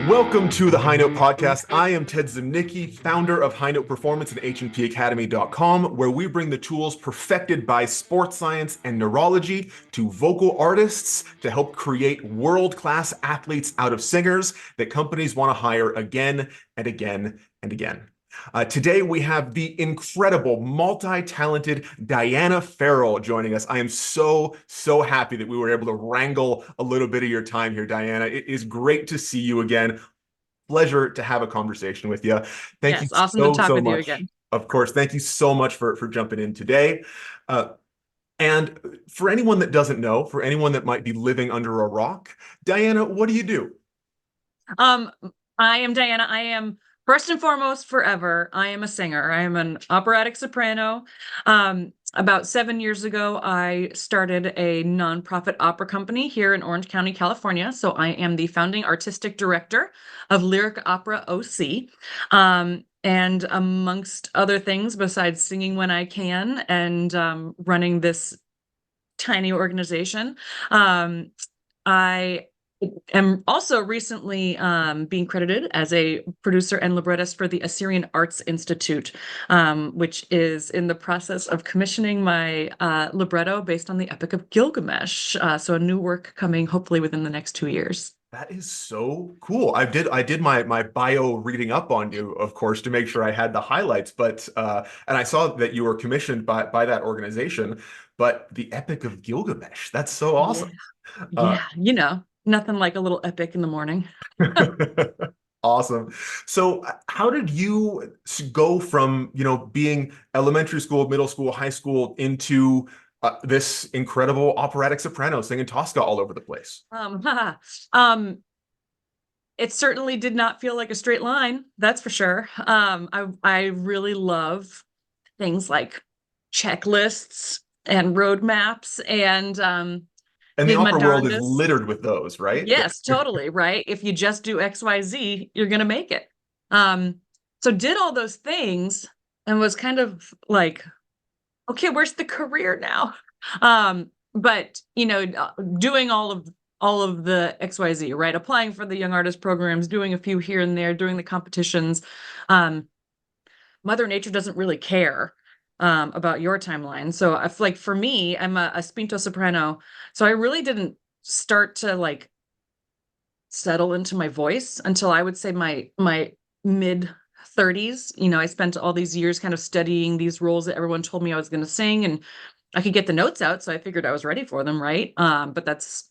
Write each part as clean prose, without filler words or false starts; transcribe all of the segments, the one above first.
Welcome to the High Note Podcast. I am Ted Zimnicki, founder of High Note Performance and HNPacademy.com, where we bring the tools perfected by sports science and neurology to vocal artists to help create world-class athletes out of singers that companies want to hire again and again and again. Today we have the incredible, multi-talented Diana Farrell joining us. I am so happy that we were able to wrangle a little bit of your time here, Diana. It is great to see you again. Pleasure to have a conversation with you. Thank you Yes, awesome to talk so with you much. again. Of course, thank you so much for jumping in today. And for anyone that doesn't know, for anyone that might be living under a rock, Diana, what do you do? I am Diana. I am first and foremost forever. I am a singer. I am an operatic soprano. About 7 years ago, I started a nonprofit opera company here in Orange County, California. So I am the founding artistic director of Lyric Opera OC. And amongst other things, besides singing when I can and running this tiny organization, I am also recently being credited as a producer and librettist for the Assyrian Arts Institute, which is in the process of commissioning my libretto based on the Epic of Gilgamesh. So a new work coming hopefully within the next 2 years. That is so cool. I did my bio reading up on you, of course, to make sure I had the highlights. But and I saw that you were commissioned by that organization. But the Epic of Gilgamesh, that's so awesome. Yeah, nothing like a little epic in the morning. Awesome. So how did you go from, being elementary school, middle school, high school into this incredible operatic soprano singing Tosca all over the place? It certainly did not feel like a straight line, that's for sure. I really love things like checklists and roadmaps And the did my opera world is darndest. littered with those, right? Yes, totally, right? If you just do XYZ, you're gonna make it. So did all those things and was kind of like, okay, where's the career now? But doing all of the XYZ, right? Applying for the young artist programs, doing a few here and there, doing the competitions. Mother Nature doesn't really care about your timeline. So I feel like for me, I'm a spinto soprano. So I really didn't start to like settle into my voice until I would say my mid 30s. I spent all these years kind of studying these roles that everyone told me I was going to sing, and I could get the notes out, so I figured I was ready for them, right? But that's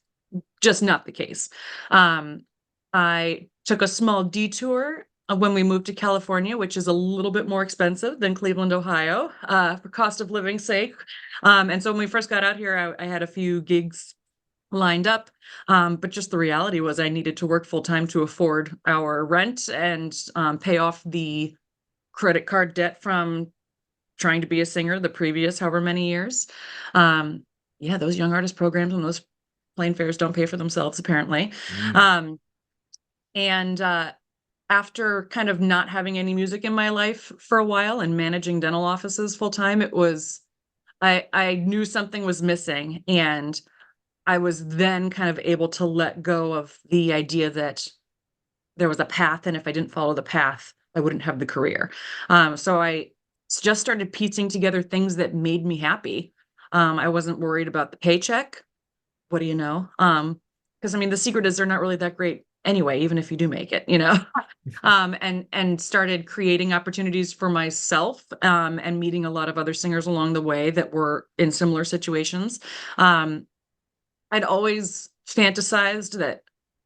just not the case. I took a small detour when we moved to California, which is a little bit more expensive than Cleveland, Ohio, for cost of living sake. And so when we first got out here, I had a few gigs lined up, but just the reality was I needed to work full time to afford our rent and pay off the credit card debt from trying to be a singer the previous however many years. Yeah, those young artist programs and those plane fares don't pay for themselves, apparently. And after kind of not having any music in my life for a while and managing dental offices full time, I knew something was missing. And I was then kind of able to let go of the idea that there was a path, and if I didn't follow the path, I wouldn't have the career. So I just started piecing together things that made me happy. I wasn't worried about the paycheck. What do you know? Because I mean, the secret is they're not really that great anyway, even if you do make it, and started creating opportunities for myself, and meeting a lot of other singers along the way that were in similar situations. I'd always fantasized that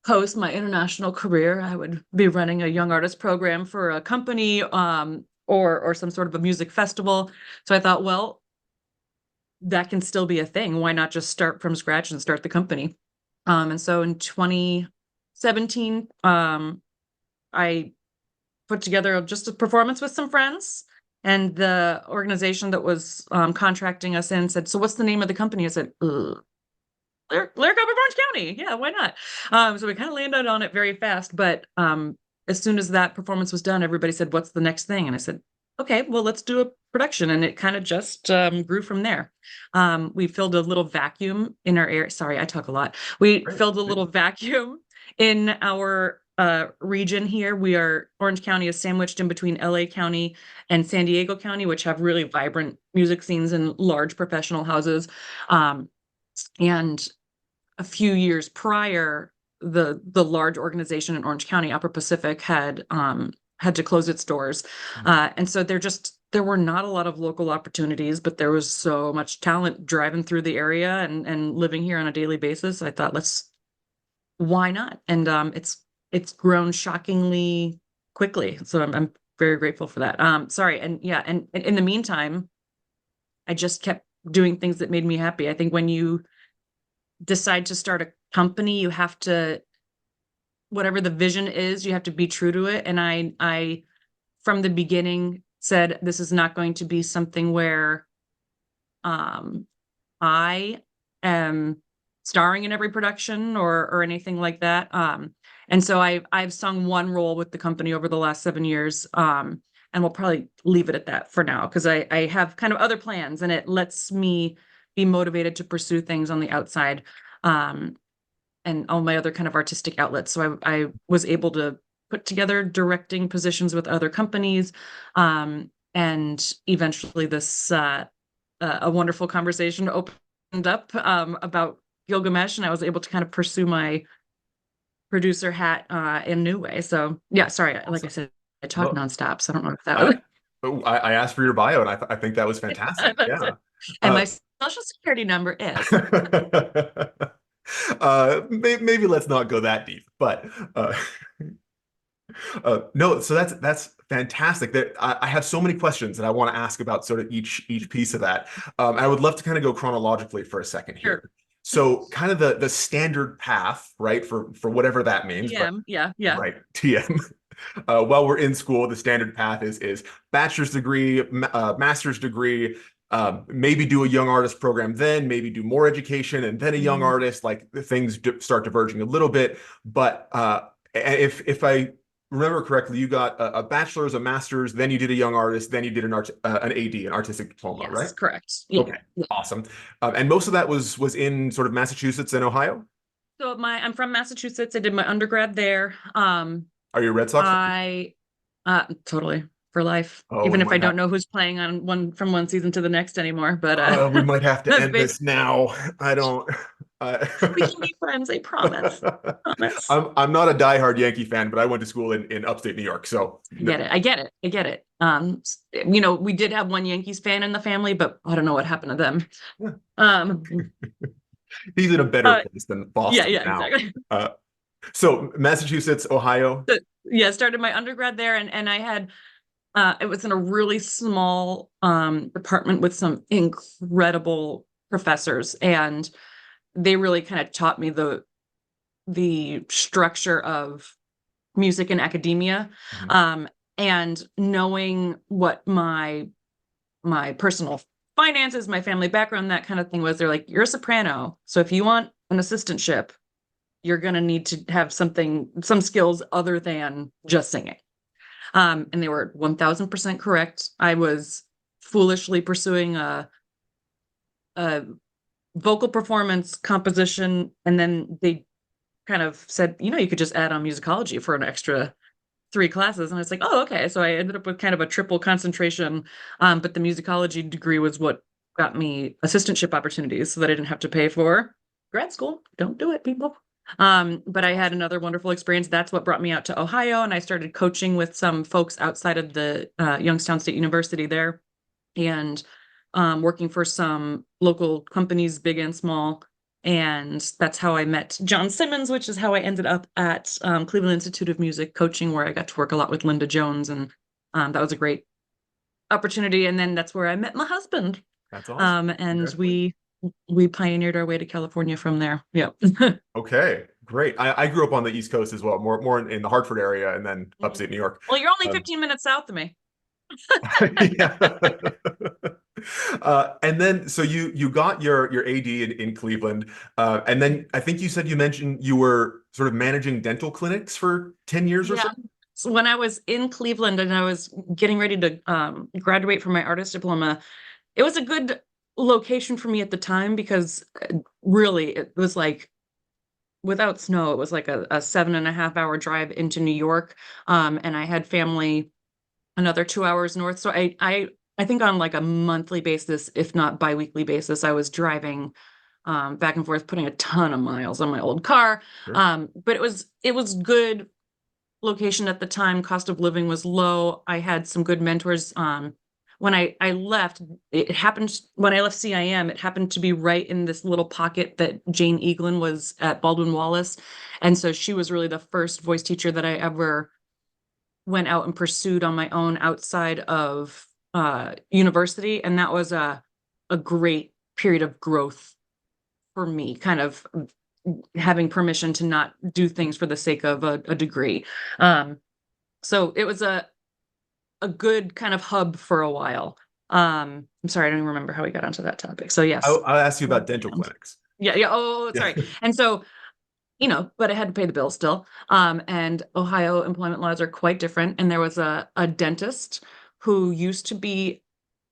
post my international career, I would be running a young artist program for a company, or some sort of a music festival. So I thought, well, that can still be a thing. Why not just start from scratch and start the company? And so in 2017, I put together just a performance with some friends, and the organization that was contracting us in said, "So what's the name of the company?" I said, Lyric Opera Orange County. Yeah, why not? So we kind of landed on it very fast. But as soon as that performance was done, everybody said, "What's the next thing?" And I said, "Okay, well, let's do a production." And it kind of just grew from there. We filled a little vacuum in our area. Sorry, I talk a lot. We filled a little vacuum in our region here. Orange County is sandwiched in between LA County and San Diego County, which have really vibrant music scenes and large professional houses. And a few years prior, the large organization in Orange County, Upper Pacific, had to close its doors. And so there were not a lot of local opportunities, but there was so much talent driving through the area and living here on a daily basis. I thought, why not? And it's grown shockingly quickly. So I'm very grateful for that. Sorry. And yeah, and in the meantime, I just kept doing things that made me happy. I think when you decide to start a company, you have to, whatever the vision is, you have to be true to it. And I from the beginning said, this is not going to be something where I am starring in every production or anything like that. And so I've sung one role with the company over the last 7 years. And we'll probably leave it at that for now, because I have kind of other plans, and it lets me be motivated to pursue things on the outside, and all my other kind of artistic outlets. So I was able to put together directing positions with other companies. And eventually this, a wonderful conversation opened up about Gilgamesh, and I was able to kind of pursue my producer hat in a new way. So yeah, sorry, like I said, I talk nonstop, so I don't know if that was. I asked for your bio, and I think that was fantastic. Yeah. And my social security number is. Maybe let's not go that deep, but no. So that's fantastic. I have so many questions that I want to ask about sort of each piece of that. I would love to kind of go chronologically for a second here. Sure. So kind of the standard path, right, for whatever that means. TM, but, yeah. Right, TM. While we're in school, the standard path is bachelor's degree, master's degree, maybe do a young artist program, then maybe do more education, and then a young artist. Like things start diverging a little bit. But if I remember correctly, you got a bachelor's, a master's, then you did a young artist, then you did an AD, an artistic diploma, Yes, right? correct. Yeah. Okay, awesome. And most of that was in sort of Massachusetts and Ohio? So I'm from Massachusetts. I did my undergrad there. Are you a Red Sox fan? Totally, for life. Oh, Even if I don't know who's playing on from one season to the next anymore. But we might have to end this now. I don't. We can be friends, I promise. Promise. I'm not a diehard Yankee fan, but I went to school in upstate New York, so I get it. We did have one Yankees fan in the family, but I don't know what happened to them. He's in a better place than Boston now. Exactly. So Massachusetts, Ohio. Started my undergrad there, and I had it was in a really small department with some incredible professors, and they really kind of taught me the structure of music and academia, and knowing what my personal finances, my family background, that kind of thing was. They're like, you're a soprano, so if you want an assistantship, you're going to need to have some skills other than just singing. And they were 1000% correct. I was foolishly pursuing a vocal performance composition, and then they kind of said, you could just add on musicology for an extra 3 classes. And I was like, oh, okay. So I ended up with kind of a triple concentration. But the musicology degree was what got me assistantship opportunities so that I didn't have to pay for grad school. Don't do it, people. But I had another wonderful experience. That's what brought me out to Ohio, and I started coaching with some folks outside of the Youngstown State University there, and working for some local companies, big and small. And that's how I met John Simmons, which is how I ended up at Cleveland Institute of Music coaching, where I got to work a lot with Linda Jones, and that was a great opportunity. And then that's where I met my husband. That's awesome. And we pioneered our way to California from there. Yeah. Okay, great. I grew up on the East Coast as well, more in the Hartford area, and then upstate New York. Well, you're only 15 minutes south of me. Yeah. And then so you got your AD in Cleveland, and then I think you mentioned you were sort of managing dental clinics for 10 years or so. So when I was in Cleveland and I was getting ready to graduate from my artist diploma, it was a good location for me at the time, because really it was like without snow, it was like a 7.5 hour drive into New York. And I had family another 2 hours north. So I think on like a monthly basis, if not biweekly basis, I was driving back and forth, putting a ton of miles on my old car. Sure. But it was good location at the time. Cost of living was low. I had some good mentors. When I left, it happened when I left CIM, it happened to be right in this little pocket that Jane Eaglin was at Baldwin Wallace. And so she was really the first voice teacher that I ever went out and pursued on my own outside of university. And that was a great period of growth for me, kind of having permission to not do things for the sake of a degree. So it was a good kind of hub for a while. I'm sorry, I don't even remember how we got onto that topic. So yes. I'll ask you about dental clinics. Yeah, yeah. Oh, sorry. Yeah. And so, but I had to pay the bill still. And Ohio employment laws are quite different. And there was a dentist who used to be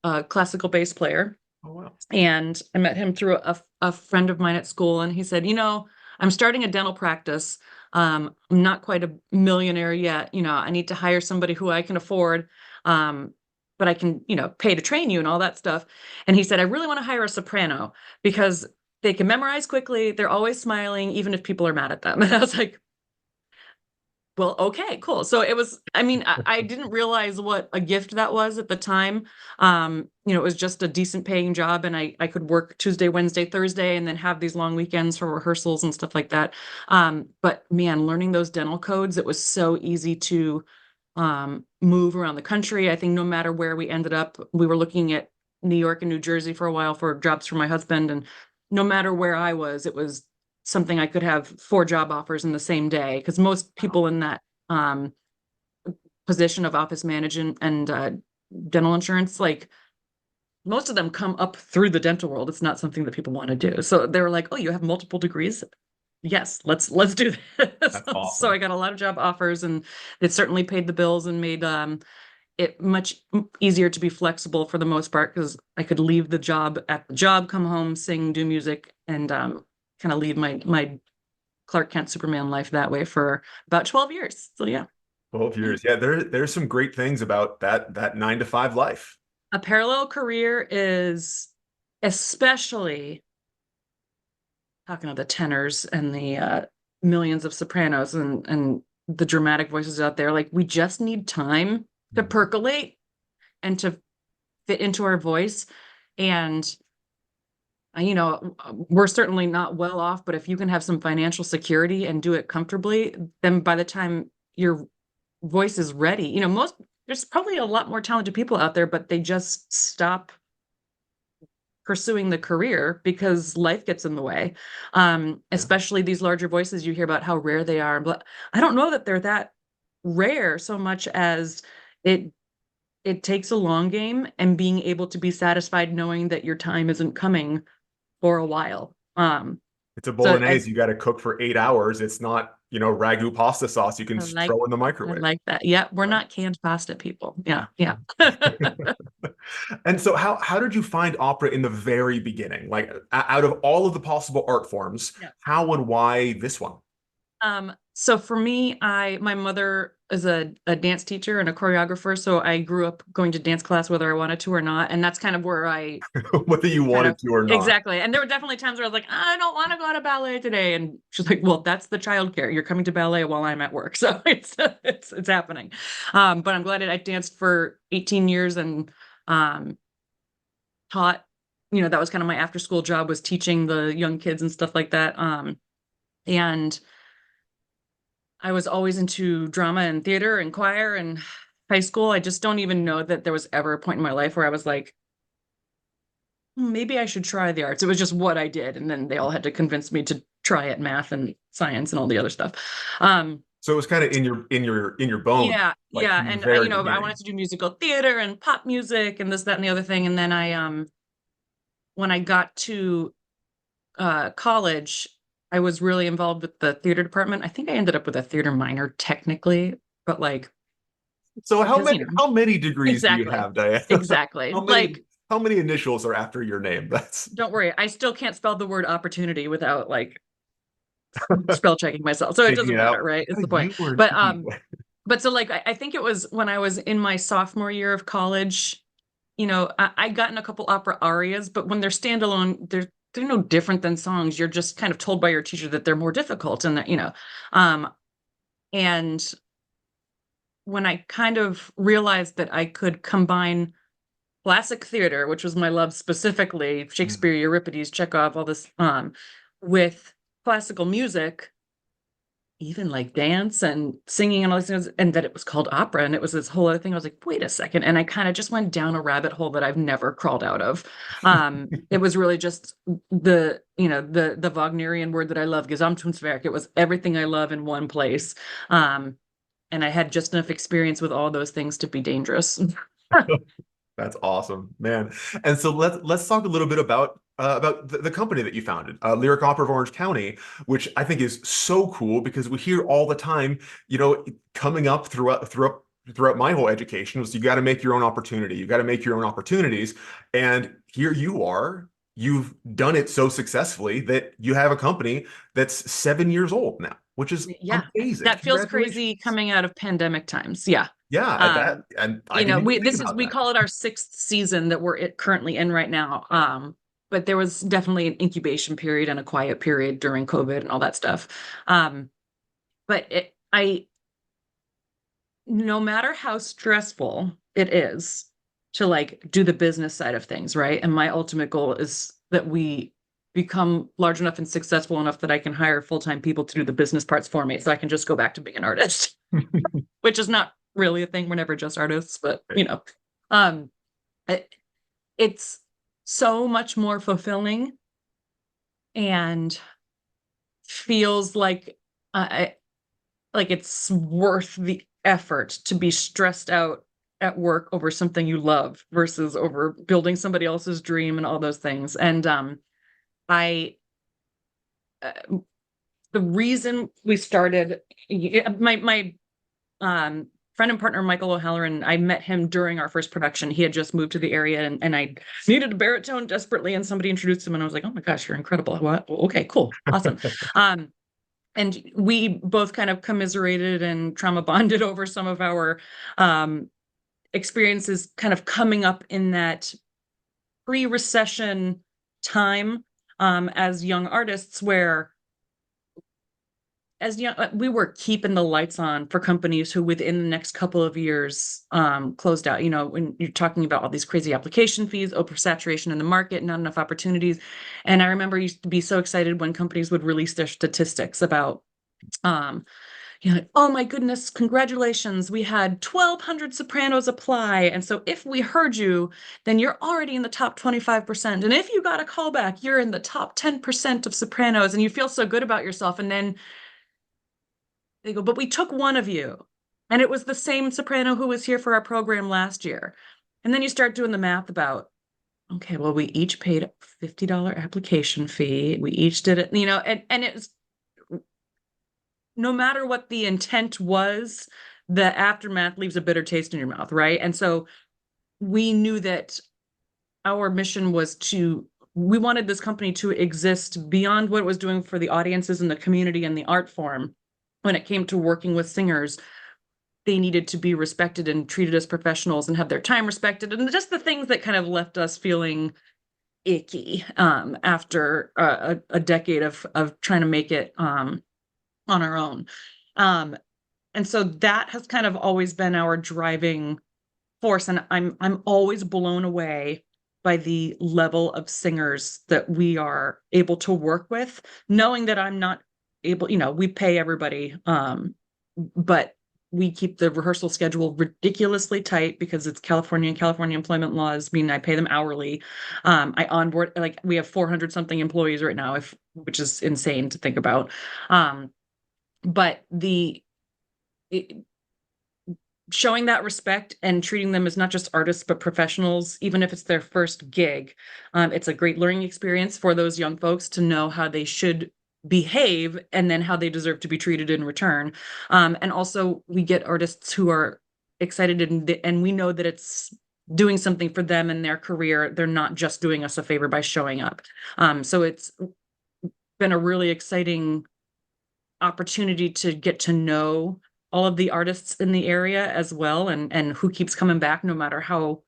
a classical bass player. Oh, wow. And I met him through a friend of mine at school. And he said, I'm starting a dental practice. I'm not quite a millionaire yet. I need to hire somebody who I can afford. But I can, pay to train you and all that stuff. And he said, I really want to hire a soprano because they can memorize quickly. They're always smiling, even if people are mad at them. And I was like, well, okay, cool. So it was, I didn't realize what a gift that was at the time. It was just a decent paying job and I could work Tuesday, Wednesday, Thursday, and then have these long weekends for rehearsals and stuff like that. But man, learning those dental codes, it was so easy to move around the country. I think no matter where we ended up, we were looking at New York and New Jersey for a while for jobs for my husband. And no matter where I was, it was something I could have 4 job offers in the same day. Because most people in that position of office management and dental insurance, like most of them come up through the dental world. It's not something that people want to do. So they were like, oh, you have multiple degrees? Yes, let's do this. That's awesome. So I got a lot of job offers and it certainly paid the bills and made it much easier to be flexible for the most part because I could leave the job at the job, come home, sing, do music, and kind of leave my Clark Kent Superman life that way for about 12 years. So yeah. 12 years. Yeah, there's some great things about that 9-to-5 life. A parallel career is especially talking to the tenors and the millions of sopranos and the dramatic voices out there. Like we just need time to percolate and to fit into our voice. And we're certainly not well off, but if you can have some financial security and do it comfortably, then by the time your voice is ready, there's probably a lot more talented people out there, but they just stop pursuing the career because life gets in the way. Especially these larger voices, you hear about how rare they are. But I don't know that they're that rare so much as it takes a long game and being able to be satisfied knowing that your time isn't coming for a while. It's a bolognese. You got to cook for 8 hours. It's not, ragu pasta sauce you can throw in the microwave. I like that. Yeah, we're not canned pasta people. Yeah. And so how did you find opera in the very beginning? Like out of all of the possible art forms, how and why this one? So for me, my mother is a dance teacher and a choreographer. So I grew up going to dance class whether I wanted to or not. And that's kind of where I whether you wanted to or not. Exactly. And there were definitely times where I was like, I don't want to go to ballet today. And she's like, well, that's the childcare. You're coming to ballet while I'm at work. So it's happening. But I'm glad I danced for 18 years and taught, that was kind of my after school job, was teaching the young kids and stuff like that. And I was always into drama and theater and choir and high school. I just don't even know that there was ever a point in my life where I was like, maybe I should try the arts. It was just what I did. And then they all had to convince me to try it, math and science and all the other stuff. So it was kind of in your bones. Yeah. Like yeah. And I wanted to do musical theater and pop music and this, that, and the other thing. And then when I got to college, I was really involved with the theater department. I think I ended up with a theater minor technically, but like. So how many degrees do you have, Diana? Exactly. How many initials are after your name? Don't worry. I still can't spell the word opportunity without like spell checking myself. So it Figuring doesn't it matter, out. right? Is the You point. were But so like I think it was when I was in my sophomore year of college, I'd gotten a couple opera arias, but when they're standalone, they're no different than songs. You're just kind of told by your teacher that they're more difficult and that. And when I kind of realized that I could combine classic theater, which was my love specifically, Shakespeare, Euripides, Chekhov, all this, with classical music, even like dance and singing and all these things, and that it was called opera, and it was this whole other thing. I was like, wait a second, and I kind of just went down a rabbit hole that I've never crawled out of. It was really just the Wagnerian word that I love, Gesamtkunstwerk. It was everything I love in one place, and I had just enough experience with all those things to be dangerous. That's awesome, man. And so let's talk a little bit about the company that you founded, Lyric Opera of Orange County, which I think is so cool because we hear all the time, coming up throughout my whole education was you got to make your own opportunity, you got to make your own opportunities, and here you are. You've done it so successly that you have a company that's 7 years old now, which is Yeah, amazing. that feels Congratulations. crazy coming out of pandemic times. Yeah. Yeah, Um, and I didn't even think about we that. call it our sixth season that we're currently in right now. But there was definitely an incubation period and a quiet period during COVID and all that stuff. But no matter how stressful it is to like do the business side of things, right? And my ultimate goal is that we become large enough and successful enough that I can hire full-time people to do the business parts for me so I can just go back to being an artist, which is not really a thing. We're never just artists, but um, it's so much more fulfilling and feels like it's worth the effort to be stressed out at work over something you love versus over building somebody else's dream and all those things. And I the reason we started my friend and partner Michael O'Halloran, I met him during our first production. He had just moved to the area and I needed a baritone desperately, and somebody introduced him and I was like, oh my gosh, you're incredible. What? Okay, cool, awesome. And we both kind of commiserated and trauma bonded over some of our experiences kind of coming up in that pre-recession time as young artists, where we were keeping the lights on for companies who within the next couple of years closed out. When you're talking about all these crazy application fees, oversaturation in the market, not enough opportunities. And I remember I used to be so excited when companies would release their statistics about like, oh my goodness, congratulations, we had 1,200 sopranos apply, and so if we heard you, then you're already in the top 25%, and if you got a callback, you're in the top 10% of sopranos, and you feel so good about yourself. And then they go, but we took one of you, and it was the same soprano who was here for our program last year. And then you start doing the math about, okay, well, we each paid a $50 application fee, we each did it, and it's, no matter what the intent was, the aftermath leaves a bitter taste in your mouth, right? And so we knew that our mission was we wanted this company to exist beyond what it was doing for the audiences and the community and the art form. When it came to working with singers, they needed to be respected and treated as professionals and have their time respected, and just the things that kind of left us feeling icky after a decade of trying to make it on our own. And so that has kind of always been our driving force. And I'm always blown away by the level of singers that we are able to work with, knowing that I'm not able, we pay everybody, but we keep the rehearsal schedule ridiculously tight because it's California, and California employment laws mean I pay them hourly. I onboard, like, we have 400 something employees right now, which is insane to think about. But showing that respect and treating them as not just artists, but professionals, even if it's their first gig, it's a great learning experience for those young folks to know how they should behave and then how they deserve to be treated in return. And also we get artists who are excited and we know that it's doing something for them in their career. They're not just doing us a favor by showing up. So it's been a really exciting opportunity to get to know all of the artists in the area as well, and who keeps coming back no matter how,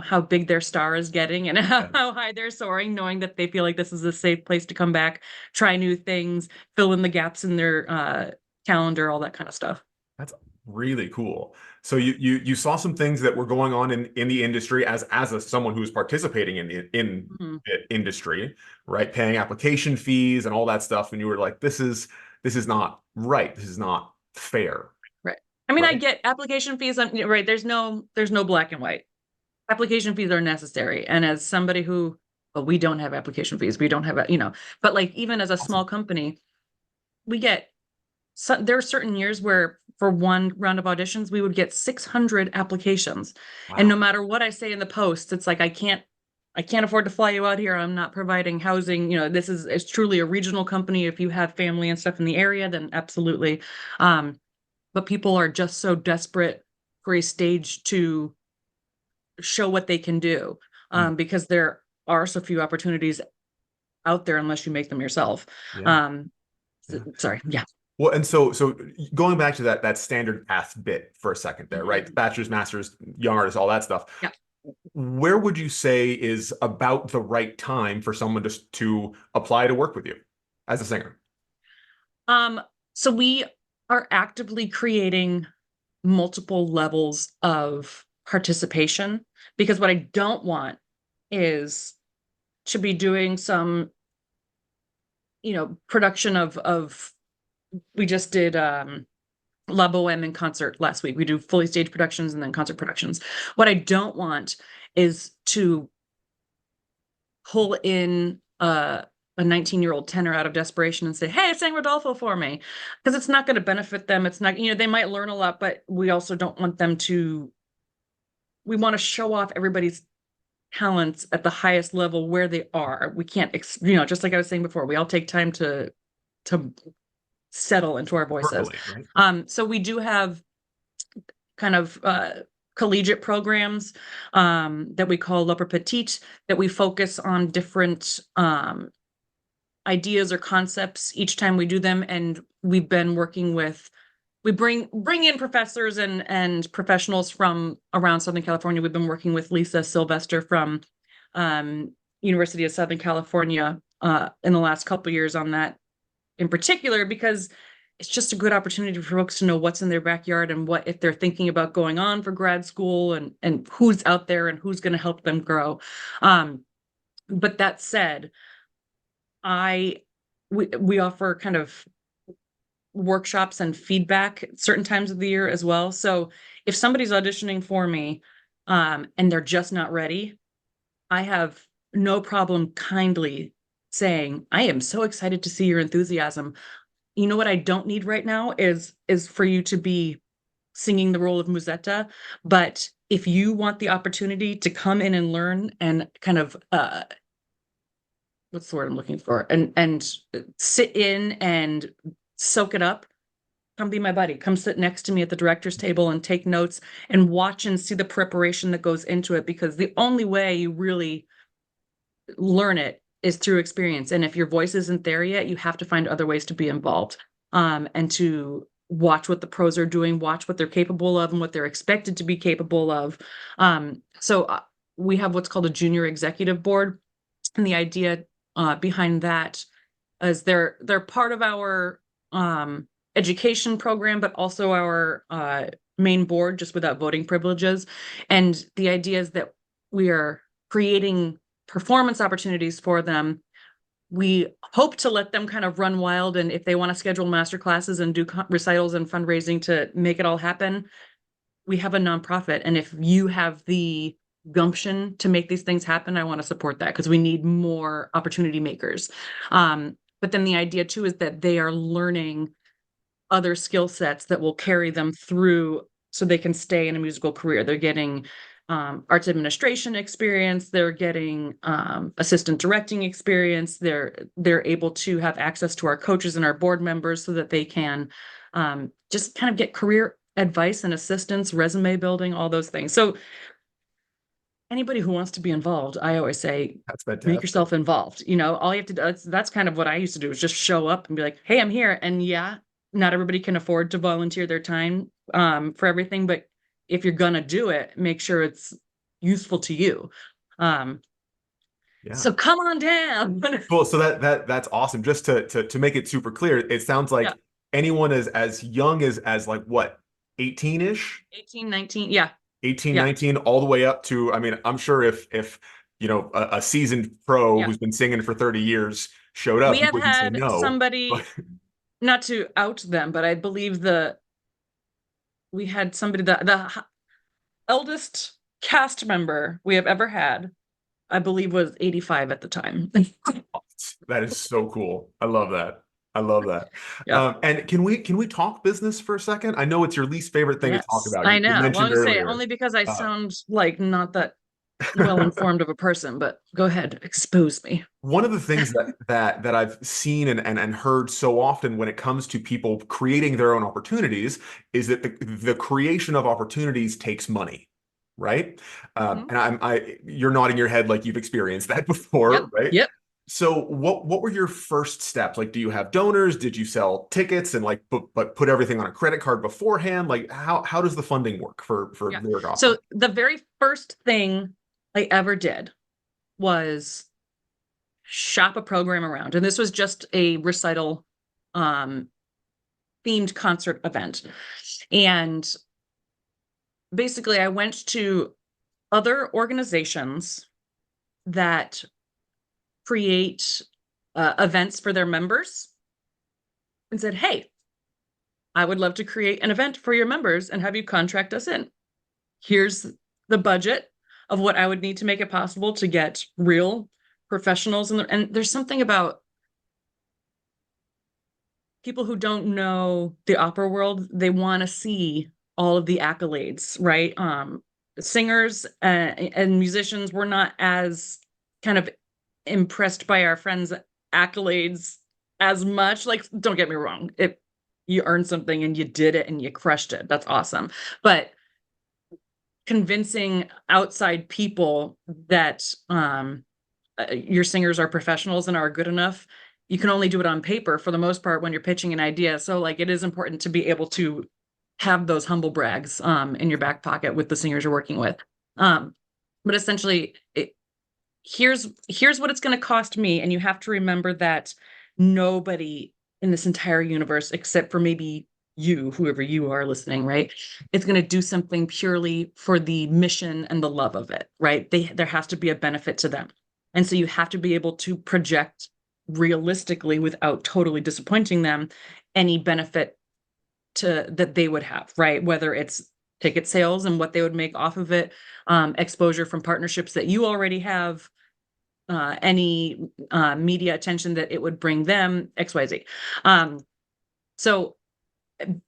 how big their star is getting and how high they're soaring, knowing that they feel like this is a safe place to come back, try new things, fill in the gaps in their calendar, all that kind of stuff. That's really cool. So you saw some things that were going on in the industry as someone who's participating in Mhm. the industry, right? Paying application fees and all that stuff, and you were like, this is not right. This is not fair. Right. I mean, I Right? get application fees. Right. There's no black and white. Application fees are necessary. And as somebody who, well, we don't have application fees. We don't have, but like even as a small Awesome. company, we get, there are certain years where for one round of auditions, we would get 600 applications. And no Wow. matter what I say in the post, it's like, I can't afford to fly you out here. I'm not providing housing. It's truly a regional company. If you have family and stuff in the area, then absolutely. But people are just so desperate for a stage to show what they can do, Mm. because there are so few opportunities out there unless you make them yourself. Yeah. Um, Yeah. Sorry, yeah. Well, and so going back to that standard path bit for a second there, right? Bachelor's, master's, young artists, all that stuff. Yeah. Where would you say is about the right time for someone to apply to work with you as a singer? So we are actively creating multiple levels of participation, because what I don't want is to be doing some, production of we just did La Boheme in concert last week. We do fully staged productions and then concert productions. What I don't want is to pull in a 19-year-old tenor out of desperation and say, hey, sing Rodolfo for me, because it's not going to benefit them. It's not, they might learn a lot, but we also don't want them to, we want to show off everybody's talents at the highest level where they are. We can't, just like I was saying before, we all take time to settle into our voices. Percolate, right? So we do have kind of collegiate programs that we call L'Opera Petite, that we focus on different ideas or concepts each time we do them. And we've been working with, we bring in professors and professionals from around Southern California. We've been working with Lisa Sylvester from University of Southern California in the last couple of years on that in particular, because it's just a good opportunity for folks to know what's in their backyard and what, if they're thinking about going on for grad school, and who's out there and who's going to help them grow. But that said, we offer kind of workshops and feedback at certain times of the year as well. So if somebody's auditioning for me and they're just not ready, I have no problem kindly saying, I am so excited to see your enthusiasm. You know what I don't need right now is for you to be singing the role of Musetta. But if you want the opportunity to come in and learn and kind of what's the word I'm looking for, and sit in and soak it up, come be my buddy. Come sit next to me at the director's table and take notes and watch and see the preparation that goes into it, because the only way you really learn it is through experience. And if your voice isn't there yet, you have to find other ways to be involved, and to watch what the pros are doing, watch what they're capable of and what they're expected to be capable of. So we have what's called a junior executive board. And the idea behind that is they're part of our education program, but also our main board, just without voting privileges. And the idea is that we are creating performance opportunities for them. We hope to let them kind of run wild, and if they want to schedule master classes and do recitals and fundraising to make it all happen, we have a nonprofit. And if you have the gumption to make these things happen, I want to support that, because we need more opportunity makers. But then the idea too is that they are learning other skill sets that will carry them through so they can stay in a musical career. They're getting arts administration experience, they're getting assistant directing experience, they're able to have access to our coaches and our board members so that they can just kind of get career advice and assistance, resume building, all those things. So anybody who wants to be involved, I always say, That's make fantastic. yourself involved. All you have to do, that's kind of what I used to do, is just show up and be like, hey, I'm here. And yeah, not everybody can afford to volunteer their time for everything, but if you're gonna do it, make sure it's useful to you. Um, Yeah. so come on down. Cool. So that's awesome. Just to make it super clear, it sounds Yeah, like anyone as young as like what, 18-ish? 18, 19. Yeah, 18, yeah, 19, all the way up to, I mean, I'm sure if a seasoned pro yeah. who's been singing for 30 years showed up, We you have wouldn't say had no. But somebody, not to out them, but I believe we had somebody, the eldest cast member we have ever had, I believe, was 85 at the time. that is so cool. I love that. I love that. Yeah. And can we talk business for a second? I know it's your least favorite thing to talk Yes, about. I You know. Well, I'm mentioned gonna say earlier. only because I Uh, sound like not that well informed of a person, but go ahead, expose me. One of the things that I've seen and heard so often when it comes to people creating their own opportunities is that the creation of opportunities takes money, right? Mhm. And you're nodding your head like you've experienced that Yep, before, right? yep. So what were your first steps? Like, do you have donors? Did you sell tickets and like but put everything on a credit card beforehand? Like, how does the funding work for Yeah. lyric opera? So the very first thing I ever did was shop a program around. And this was just a recital um themed concert event. And basically I went to other organizations that create events for their members and said, hey, I would love to create an event for your members and have you contract us in. Here's the budget of what I would need to make it possible to get real professionals. And there's something about people who don't know the opera world, they want to see all of the accolades, right? Singers and musicians were not as kind of impressed by our friends' accolades as much. Like, don't get me wrong, if you earned something and you did it and you crushed it, that's awesome. But convincing outside people that your singers are professionals and are good enough, you can only do it on paper for the most part when you're pitching an idea. So like it is important to be able to have those humble brags in your back pocket with the singers you're working with. Um, but essentially here's what it's going to cost me, and you have to remember that nobody in this entire universe except for maybe you, whoever you are listening, right, it's going to do something purely for the mission and the love of it, right? There has to be a benefit to them, and so you have to be able to project realistically without totally disappointing them any benefit to that they would have, right? Whether it's ticket sales and what they would make off of it, exposure from partnerships that you already have, any media attention that it would bring them, XYZ. So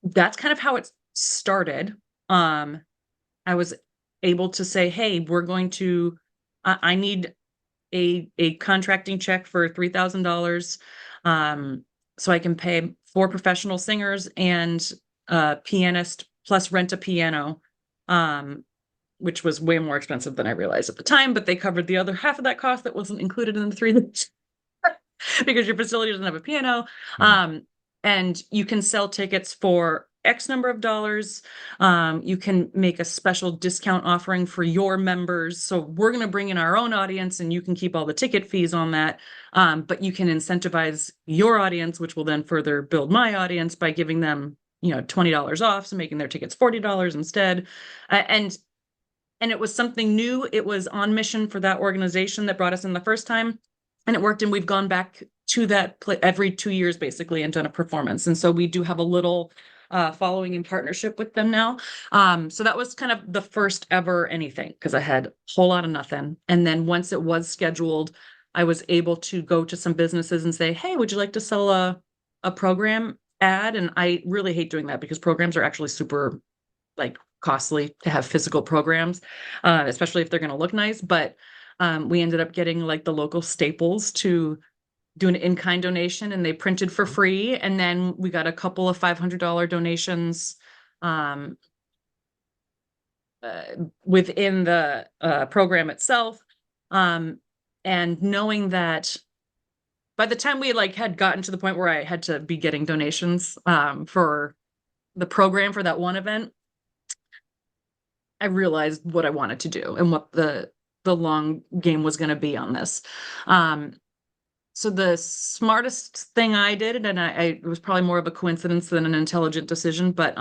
that's kind of how it started. I was able to say, hey, we're going to, I need a contracting check for $3,000, so I can pay 4 professional singers and a pianist plus rent a piano, um, which was way more expensive than I realized at the time, but they covered the other half of that cost that wasn't included in the three because your facility doesn't have a piano. Um, and you can sell tickets for X number of dollars. You can make a special discount offering for your members. So we're going to bring in our own audience and you can keep all the ticket fees on that. But you can incentivize your audience, which will then further build my audience by giving them, $20 off. So making their tickets $40 instead. And it was something new. It was on mission for that organization that brought us in the first time. And it worked. And we've gone back to that every 2 years, basically, and done a performance. And so we do have a little following in partnership with them now. So that was kind of the first ever anything, because I had a whole lot of nothing. And then once it was scheduled, I was able to go to some businesses and say, hey, would you like to sell a program ad? And I really hate doing that because programs are actually super like costly to have physical programs, especially if they're going to look nice. But we ended up getting like the local Staples to do an in-kind donation, and they printed for free. And then we got a couple of $500 donations within the program itself. And knowing that by the time we had gotten to the point where I had to be getting donations for the program for that one event, I realized what I wanted to do and what the long game was going to be on this. So the smartest thing I did, and it was probably more of a coincidence than an intelligent decision, but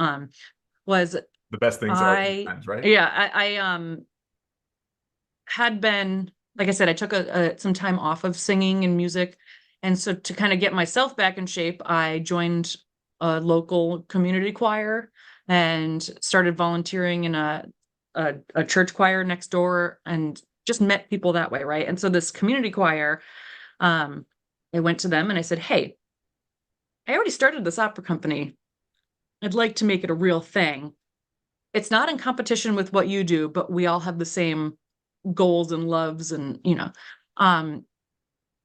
was The best things are sometimes, right? I had been, like I said, I took some time off of singing and music. And so to kind of get myself back in shape, I joined a local community choir and started volunteering in a church choir next door and just met people that way, right? And so this community choir, I went to them and I said, hey, I already started this opera company. I'd like to make it a real thing. It's not in competition with what you do, but we all have the same goals and loves and,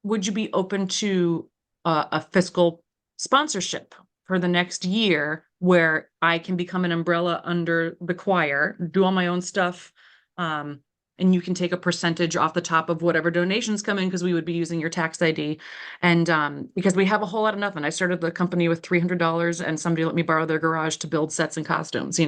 would you be open to a fiscal sponsorship for the next year where I can become an umbrella under the choir, do all my own stuff, and you can take a percentage off the top of whatever donations come in because we would be using your tax ID. And because we have a whole lot of nothing. I started the company with $300 and somebody let me borrow their garage to build sets and costumes,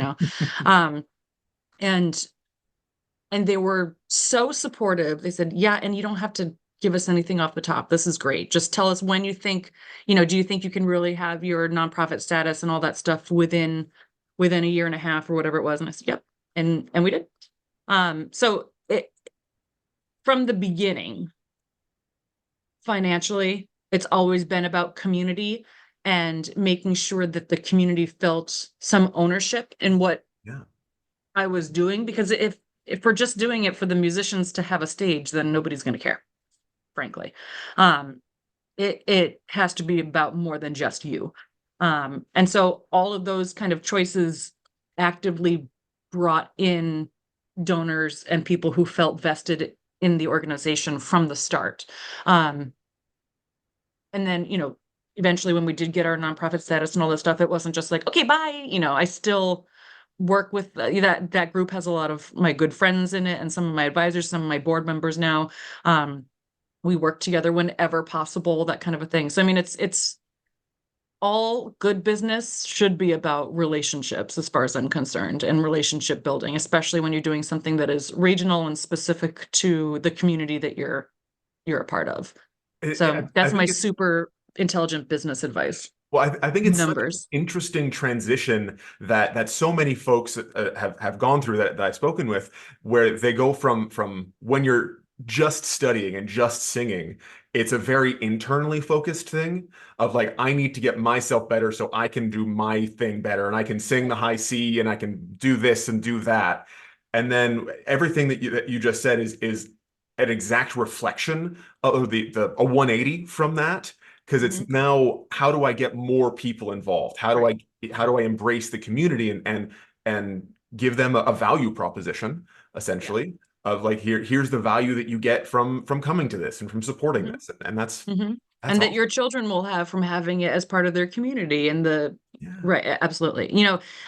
and they were so supportive. They said, yeah, and you don't have to give us anything off the top. This is great. Just tell us when you think, do you think you can really have your nonprofit status and all that stuff within a year and a half or whatever it was? And I said, yep. And we did. So from the beginning, financially, it's always been about community and making sure that the community felt some ownership in what I was doing. Because if we're just doing it for the musicians to have a stage, then nobody's going to care, frankly. It has to be about more than just you. And so all of those kind of choices actively brought in donors and people who felt vested in the organization from the start. And then, eventually when we did get our nonprofit status and all this stuff, it wasn't just like, okay, bye. I still work with that group has a lot of my good friends in it and some of my advisors, some of my board members now. We work together whenever possible, that kind of a thing. So, I mean, it's all good business should be about relationships as far as I'm concerned and relationship building, especially when you're doing something that is regional and specific to the community that you're a part of. So that's my super intelligent business advice. Well, I think it's numbers. Such an interesting transition that so many folks have gone through that I've spoken with, where they go from when you're just studying and just singing, it's a very internally focused thing of like, I need to get myself better so I can do my thing better and I can sing the high C and I can do this and do that. And then everything that you just said is an exact reflection of a 180 from that. Because it's now, how do I get more people involved? How do I embrace the community and give them a value proposition, essentially, of like, here's the value that you get from coming to this and from supporting this. And that's and awesome. that your children will have from having it as part of their community and right, absolutely.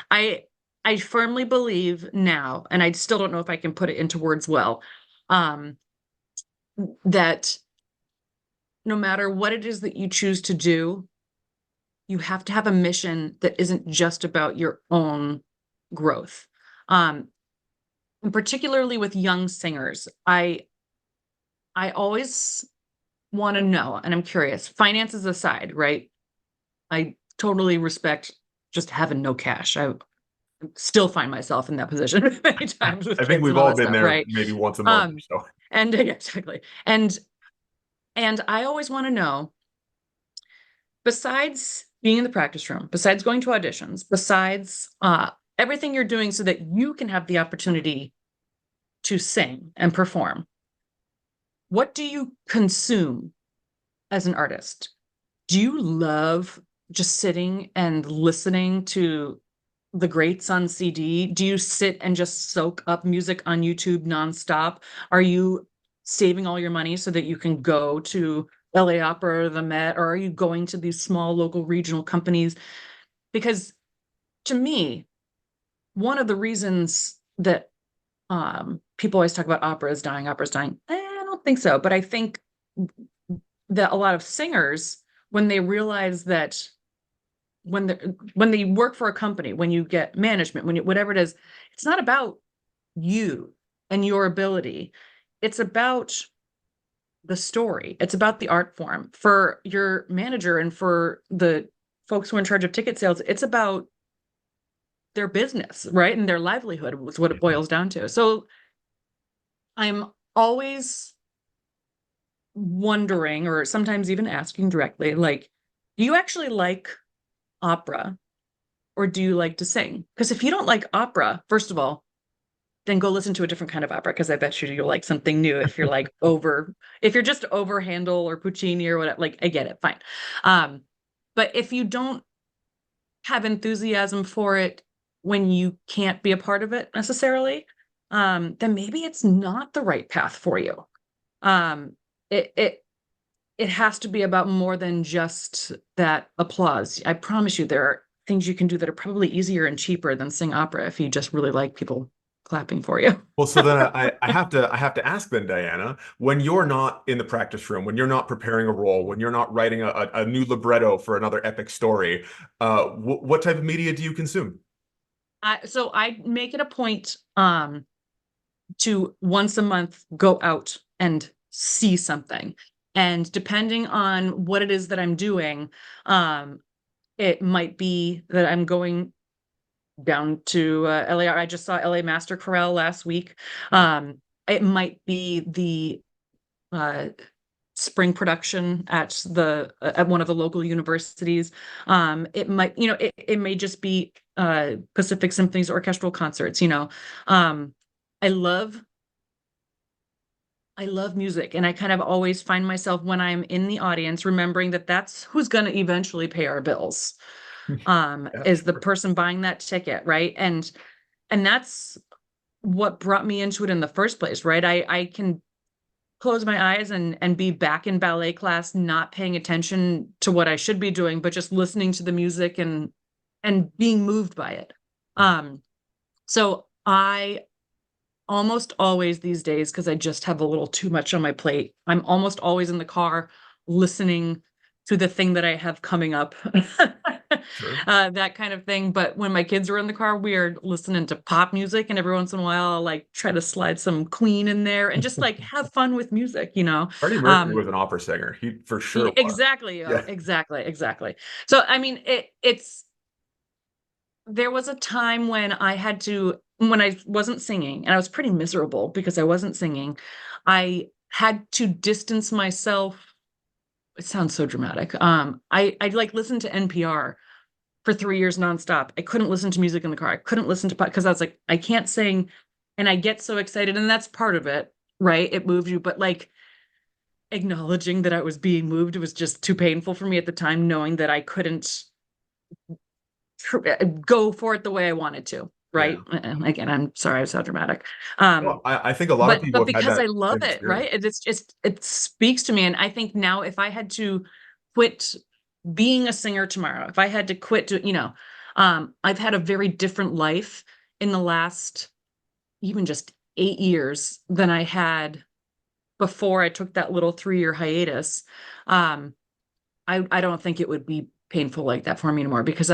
I firmly believe now, and I still don't know if I can put it into words well, that no matter what it is that you choose to do, you have to have a mission that isn't just about your own growth. And particularly with young singers, I always want to know, and I'm curious, finances aside, right? I totally respect just having no cash. I still find myself in that position many times with I think kids we've and all all that been stuff, there right? maybe once a month or so. And exactly. And I always want to know, besides being in the practice room, besides going to auditions, besides everything you're doing so that you can have the opportunity to sing and perform, what do you consume as an artist? Do you love just sitting and listening to the greats on CD? Do you sit and just soak up music on YouTube nonstop? Are you saving all your money so that you can go to LA Opera or the Met, or are you going to these small local regional companies? Because to me, one of the reasons that People always talk about opera is dying, opera is dying. I don't think so, but I think that a lot of singers, when they realize that when they work for a company, when you get management, when you, whatever it is, it's not about you and your ability. It's about the story. It's about the art form. For your manager and for the folks who are in charge of ticket sales, it's about their business, right? And their livelihood is what it Yeah. boils down to. So I'm always wondering, or sometimes even asking directly, like, do you actually like opera or do you like to sing? Because if you don't like opera, first of all, then go listen to a different kind of opera because I bet you'll like something new if you're like if you're just over Handel or Puccini or whatever, like I get it, fine. But if you don't have enthusiasm for it when you can't be a part of it necessarily, then maybe it's not the right path for you. Um, it it it has to be about more than just that applause. I promise you, there are things you can do that are probably easier and cheaper than sing opera if you just really like people clapping for you. Well, so then I have to ask then, Diana, when you're not in the practice room, when you're not preparing a role, when you're not writing a new libretto for another epic story, what type of media do you consume? So I make it a point to once a month go out and see something. And depending on what it is that I'm doing, it might be that I'm going down to LA. I just saw LA Master Chorale last week. It might be the uh, spring production at one of the local universities. It might, it may just be Pacific Symphony's orchestral concerts. I love I love music, and I kind of always find myself when I'm in the audience remembering that that's who's going to eventually pay our bills. Yeah, Is the sure. person buying that ticket, right? And that's what brought me into it in the first place, right? I can close my eyes and be back in ballet class, not paying attention to what I should be doing, but just listening to the music and being moved by it. So I almost always these days, because I just have a little too much on my plate, I'm almost always in the car listening to the thing that I have coming up, Sure. that kind of thing. But when my kids are in the car, we are listening to pop music, and every once in a while, I'll like try to slide some Queen in there and just like have fun with music. Freddie Mercury was an opera singer. He for sure was. Exactly, Yeah. exactly. So I mean, it's there was a time when when I wasn't singing, and I was pretty miserable because I wasn't singing. I had to distance myself. It sounds so dramatic. I like listened to NPR for 3 years nonstop. I couldn't listen to music in the car. I couldn't listen to because I was like, I can't sing, and I get so excited, and that's part of it, right? It moves you, but like acknowledging that I was being moved was just too painful for me at the time, knowing that I couldn't go for it the way I wanted to. Yeah. Right. Again, I'm sorry I was so dramatic. Um, Well, I think a lot of but people have had because I that love same it, experience. right? It's just it speaks to me. And I think now if I had to quit being a singer tomorrow, if I had to quit I've had a very different life in the last even just 8 years than I had before I took that little 3 year hiatus. Um, I don't think it would be painful like that for me anymore because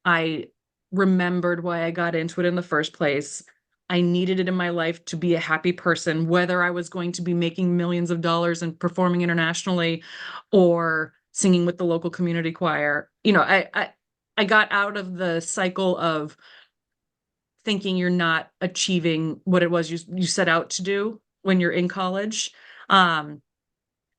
I remembered why I got into it in the first place. I needed it in my life to be a happy person, whether I was going to be making millions of dollars and performing internationally or singing with the local community choir. I got out of the cycle of thinking you're not achieving what it was you set out to do when you're in college. Um,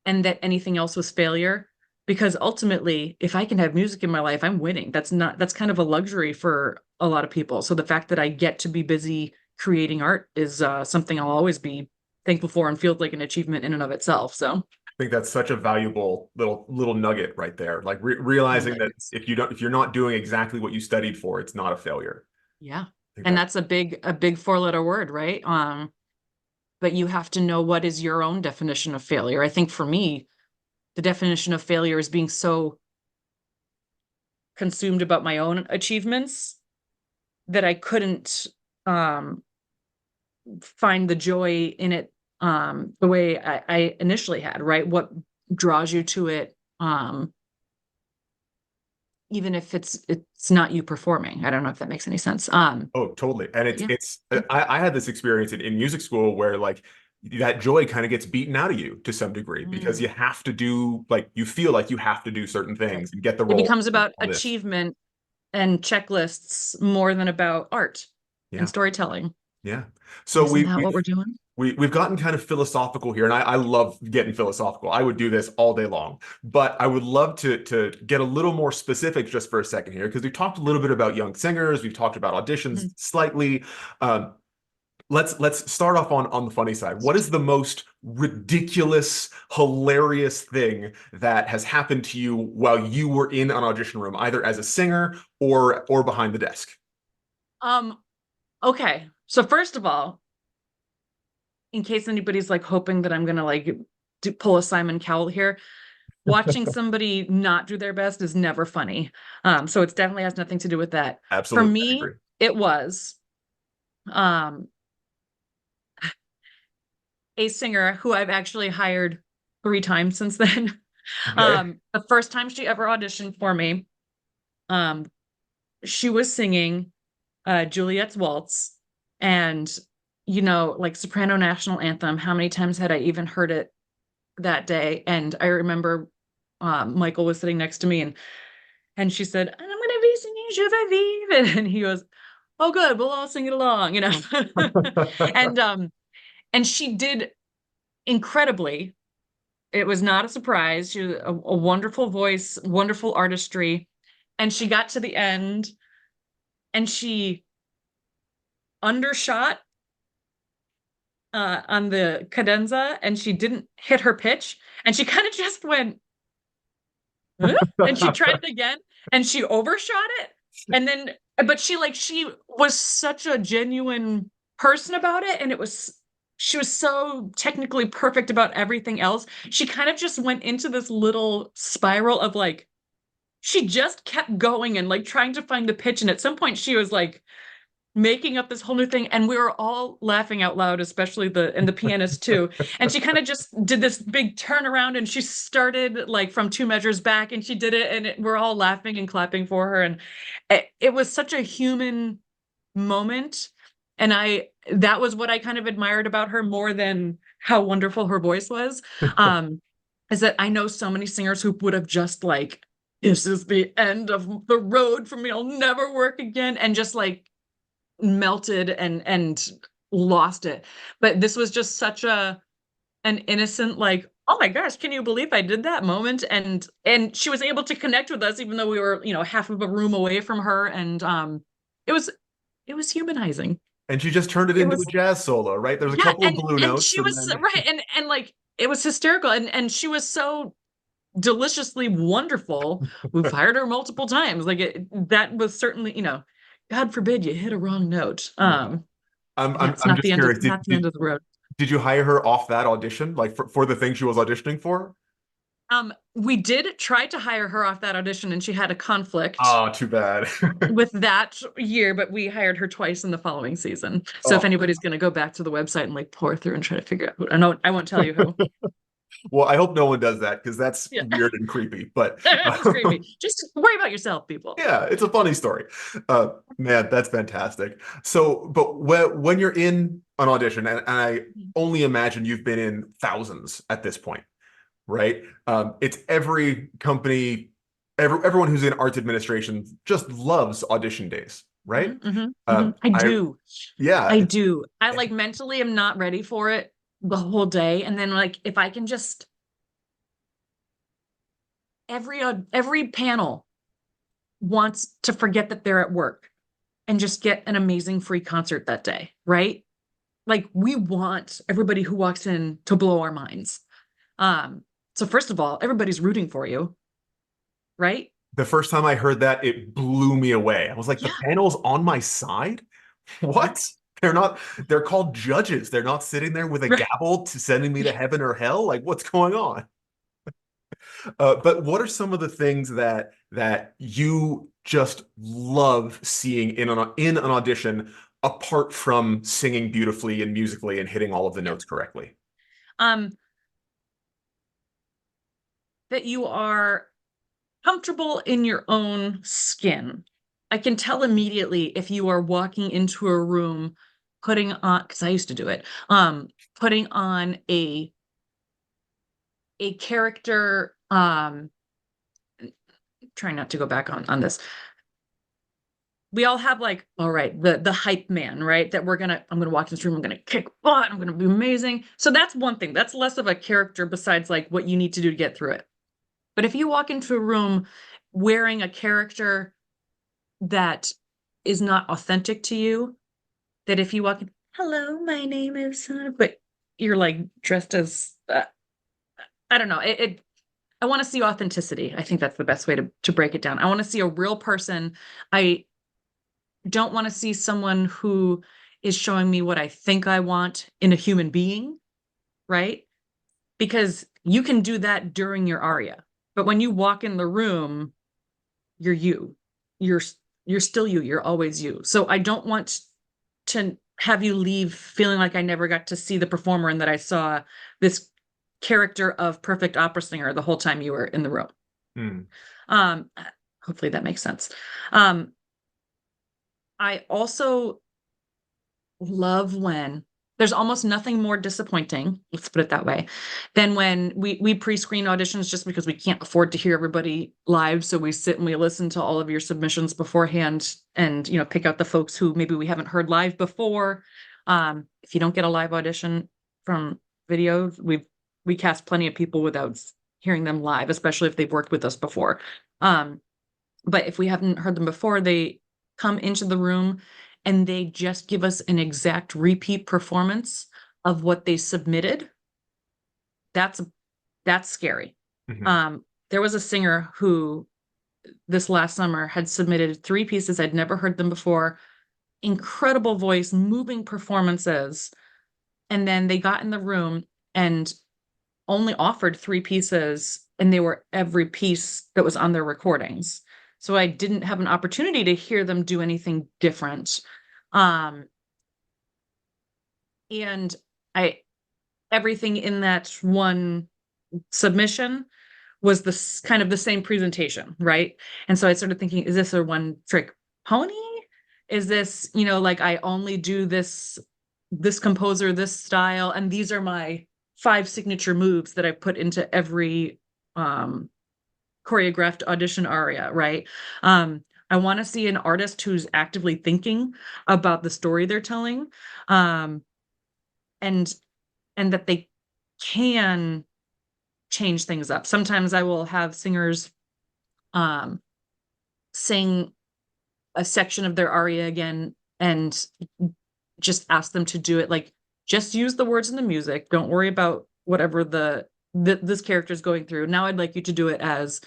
and that anything else was failure, because ultimately if I can have music in my life, I'm winning. That's kind of a luxury for a lot of people. So the fact that I get to be busy creating art is something I'll always be thankful for and feels like an achievement in and of itself. So I think that's such a valuable little nugget right there. Like oh, realizing it that is. if you're not doing exactly what you studied for, it's not a failure. Yeah, I think and that's that's a big four-letter word, right? But you have to know what is your own definition of failure. I think for me the definition of failure is being so consumed about my own achievements that I couldn't um find the joy in it the way I initially had, right? What draws you to it, even if it's not you performing. I don't know if that makes any sense. Oh, totally. And Yeah. I had this experience in music school where like that joy kind of gets beaten out of you to some degree because Mm. you have to do like you feel like you have to do certain Right. things and get the It role. becomes about All this. achievement and checklists more than about art and Yeah. storytelling. Yeah. And So isn't that what we're doing? we've gotten kind of philosophical here, and I love getting philosophical. I would do this all day long, but I would love to get a little more specific just for a second here because we talked a little bit about young singers, we've talked about auditions Mhm. slightly. Um, let's start off on the funny side. What is the most ridiculous, hilarious thing that has happened to you while you were in an audition room, either as a singer or behind the desk? Um, okay. So first of all, in case anybody's like hoping that I'm gonna like pull a Simon Cowell here, watching somebody not do their best is never funny. So it definitely has nothing to do with that. For Absolutely, I me, agree. it was um a singer who I've actually hired 3 times since then. Okay. The first time she ever auditioned for me, um, she was singing Juliet's Waltz, and like soprano national anthem. How many times had I even heard it that day? And I remember Michael was sitting next to me, and she said, "And I'm gonna be singing Je vais vivre," and he goes, "Oh, good, we'll all sing it along." And and she did incredibly. It was not a surprise. She was a wonderful voice, wonderful artistry. And she got to the end and she undershot on the cadenza and she didn't hit her pitch. And she kind of just went, "Huh?" And she tried it again and she overshot it. And then, but she was such a genuine person about it. And she was so technically perfect about everything else. She kind of just went into this little spiral of like, she just kept going and like trying to find the pitch. And at some point she was like making up this whole new thing. And we were all laughing out loud, especially the pianist too. And she kind of just did this big turnaround and she started like from 2 measures back and she did it. And we're all laughing and clapping for her. And it was such a human moment. And that was what I kind of admired about her more than how wonderful her voice was. Um, is that I know so many singers who would have just like, this is the end of the road for me. I'll never work again. And just like melted and lost it. But this was just such an innocent, like, oh my gosh, can you believe I did that moment? And she was able to connect with us, even though we were, half of a room away from her. And it was it was humanizing. And she just turned it It into a was jazz solo, right? There's a yeah, couple of blue and notes she and was then right, and like it was hysterical, and she was so deliciously wonderful. We've hired her multiple times. Like that was certainly, God forbid you hit a wrong note. yeah. Yeah, it's I'm just curious. not the end of the road. Did you hire her off that audition, like for the thing she was auditioning for? We did try to hire her off that audition, and she had a conflict Oh, too bad. with that year, but we hired her twice in the following season. So if Oh, anybody's going to go back to the website and like pour through and try to figure out who, I know I won't tell you who. well, I hope no one does that because that's Yeah, weird and creepy. But it's creepy. Just worry about yourself, people. yeah, it's a funny story. Man, that's fantastic. So, but when you're in an audition, and I only imagine you've been in thousands at this point, right? It's every company, everyone who's in arts administration just loves audition days, right? Mhm, mhm, mhm. I I do. yeah, I do. I like mentally am not ready for it the whole day. And then like if I can just every panel wants to forget that they're at work and just get an amazing free concert that day, right? Like we want everybody who walks in to blow our minds. So first of all, everybody's rooting for you, right? the first time I heard that, it blew me away. I was like, the Yeah. panel's on my side? Yeah. What? They're not, they're called judges. They're not sitting there with a Right. gavel to sending me to heaven or hell. Like, what's going on? But what are some of the things that you just love seeing in an audition apart from singing beautifully and musically and hitting all of the notes correctly? Um, that you are comfortable in your own skin. I can tell immediately if you are walking into a room putting on, because I used to do it, putting on a character, trying not to go back on this. We all have like, all right, the hype man, right? That I'm gonna walk in this room, I'm gonna kick butt, I'm gonna be amazing. So that's one thing. That's less of a character besides like what you need to do to get through it. But if you walk into a room wearing a character that is not authentic to you, that if you walk in, hello, my name is, but you're like dressed as, I don't know. I want to see authenticity. I think that's the best way to break it down. I want to see a real person. I don't want to see someone who is showing me what I think I want in a human being, right? Because you can do that during your aria. But when you walk in the room, you're you. You're you're still you. You're always you. So I don't want to have you leave feeling like I never got to see the performer and that I saw this character of perfect opera singer the whole time you were in the room. Hmm. Um, hopefully that makes sense. Um, I also love when there's almost nothing more disappointing, let's put it that way, than when we pre-screen auditions just because we can't afford to hear everybody live. So we sit and we listen to all of your submissions beforehand and, you know, pick out the folks who maybe we haven't heard live before. If you don't get a live audition from videos, we cast plenty of people without hearing them live, especially if they've worked with us before. But if we haven't heard them before, they come into the room and they just give us an exact repeat performance of what they submitted. That's scary. Mhm. There was a singer who this last summer had submitted 3 pieces. I'd never heard them before. Incredible voice, moving performances. And then they got in the room and only offered 3 pieces, and they were every piece that was on their recordings. So I didn't have an opportunity to hear them do anything different. Um, and I everything in that one submission was this kind of the same presentation, right? And so I started thinking, is this a one trick pony? Is this, you know, like I only do this composer, this style, and these are my 5 signature moves that I put into every choreographed audition aria, right? I want to see an artist who's actively thinking about the story they're telling, um, and that they can change things up. Sometimes I will have singers um, sing a section of their aria again and just ask them to do it like just use the words in the music. Don't worry about whatever this character is going through. Now I'd like you to do it as